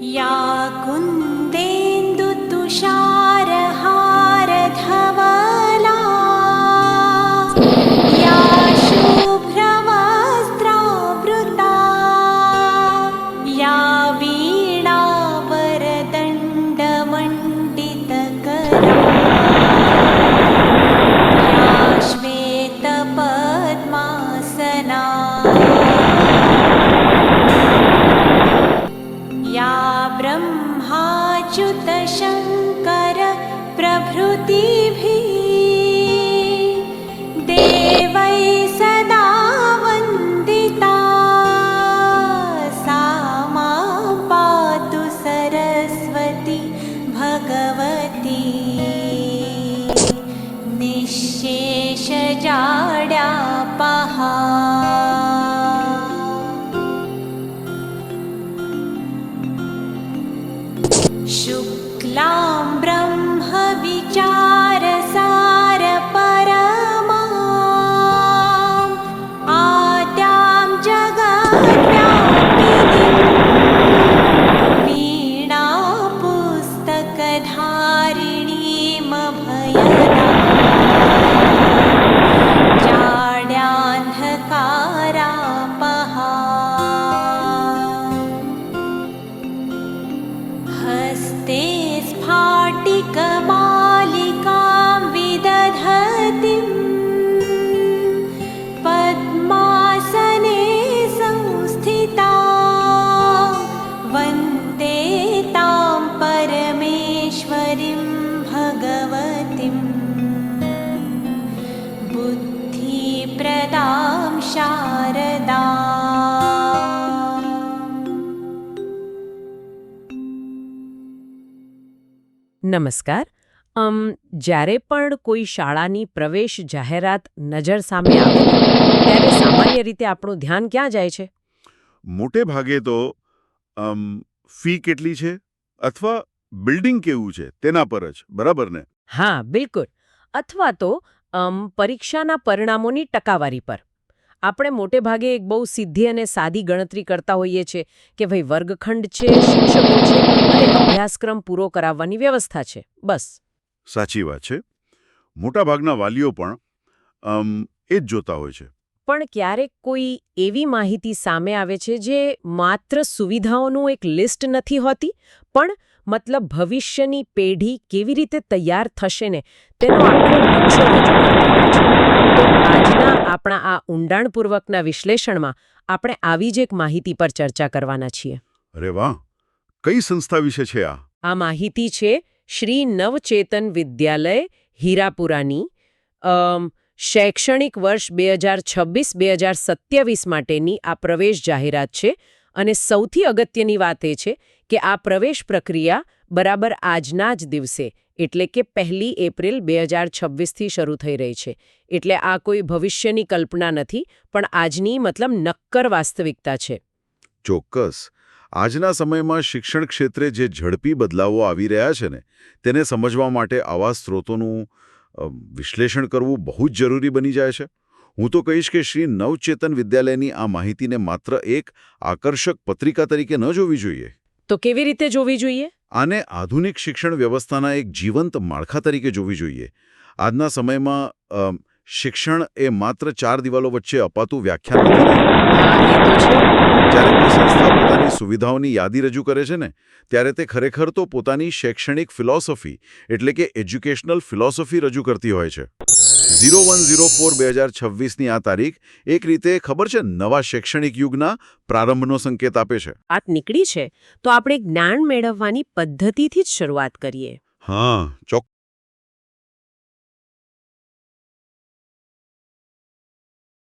या कुन्देन्दुतुषारहारधवला या शुभ्रवस्त्रावृता या वीणावरदण्डमण्डितकरा या श्वेतपद्मासना या ब्रह्माच्युतशङ्कर प्रभृतिभिः देवैः सदा वन्दिता सा मां पातु सरस्वती भगवती निःशेषजाड्यापहा। शुक्लां ब्रह्मविचारसारपरमाम् आद्यां जगद्व्यापिनीं वीणापुस्तकधारिणीमभयदां जाड्यान्धकारापहा। हस्ते स्फाटिकमालिकां विदधतीं पद्मासने संस्थितां वन्दे तां परमेश्वरीं भगवतीं बुद्धिप्रदां शारदाम्। નમસ્કાર. જ્યારે પણ કોઈ શાળાની પ્રવેશ જાહેરાત નજર સામે આવે ત્યારે સામાન્ય રીતે આપણું ધ્યાન ક્યાં જાય છે? મોટે ભાગે તો ફી કેટલી છે અથવા બિલ્ડિંગ કેવું છે તેના પર જ, બરાબર ને? હા, બિલકુલ. અથવા તો પરીક્ષાના પરિણામોની ટકાવારી પર. આપણે મોટે ભાગે એક બહુ સીધી અને સાદી ગણતરી કરતા હોઈએ છીએ કે ભાઈ વર્ગખંડ છે, શિક્ષકો છે અને અભ્યાસક્રમ પૂરો કરાવવાની વ્યવસ્થા છે, બસ. સાચી વાત છે. મોટાભાગના વાલીઓ પણ એ જ જોતા હોય છે. પણ ક્યારેક કોઈ એવી માહિતી સામે આવે છે જે માત્ર સુવિધાઓનું એક લિસ્ટ નથી હોતી, પણ મતલબ ભવિષ્યની પેઢી કેવી રીતે તૈયાર થશે ને તેનો આખો નકશો રજૂ કરતી હોય છે. તો આજના આપણા આ ઊંડાણપૂર્વકના વિશ્લેષણમાં આપણે આવી જ એક માહિતી પર ચર્ચા કરવાના છીએ. અરે વાહ! કઈ સંસ્થા વિશે છે આ? આ માહિતી છે શ્રી નવચેતન વિદ્યાલય હીરાપુરાની શૈક્ષણિક વર્ષ 2026-2027 માટેની આ પ્રવેશ જાહેરાત છે. અને સૌથી અગત્યની વાત એ છે કે આ પ્રવેશ પ્રક્રિયા બરાબર આજના જ દિવસે એટલે કે 1 એપ્રિલ 2026થી શરૂ થઈ રહી છે. એટલે આ કોઈ ભવિષ્યની કલ્પના નથી, પણ આજની મતલબ નક્કર વાસ્તવિકતા છે. ચોક્કસ. આજના સમયમાં શિક્ષણ ક્ષેત્રે જે ઝડપી બદલાવો આવી રહ્યા છે ને તેને સમજવા માટે આવા સ્ત્રોતોનું વિશ્લેષણ કરવું બહુ જ જરૂરી બની જાય છે. હું તો કહીશ કે શ્રી નવચેતન વિદ્યાલયની આ માહિતીને માત્ર એક આકર્ષક પત્રિકા તરીકે ન જોવી જોઈએ. તો કેવી રીતે જોવી જોઈએ? આને આધુનિક શિક્ષણ વ્યવસ્થાના એક જીવંત માળખા તરીકે જોવી જોઈએ. આજના સમયમાં શિક્ષણ એ માત્ર 4 દિવાલો વચ્ચે અપાતું વ્યાખ્યાન નથી. જ્યારે કોઈ સંસ્થા પોતાની સુવિધાઓની યાદી રજૂ કરે છે ને ત્યારે તે ખરેખર તો પોતાની શૈક્ષણિક ફિલોસોફી એટલે કે એજ્યુકેશનલ ફિલોસોફી રજૂ કરતી હોય છે. 01/04/2026ની આ તારીખ એક રીતે ખબર છે નવા શૈક્ષણિક યુગના પ્રારંભનો સંકેત આપે છે. વાત નીકળી છે તો આપણે જ્ઞાન મેળવવાની પદ્ધતિથી જ શરૂઆત કરીએ. હા, ચોક્કસ.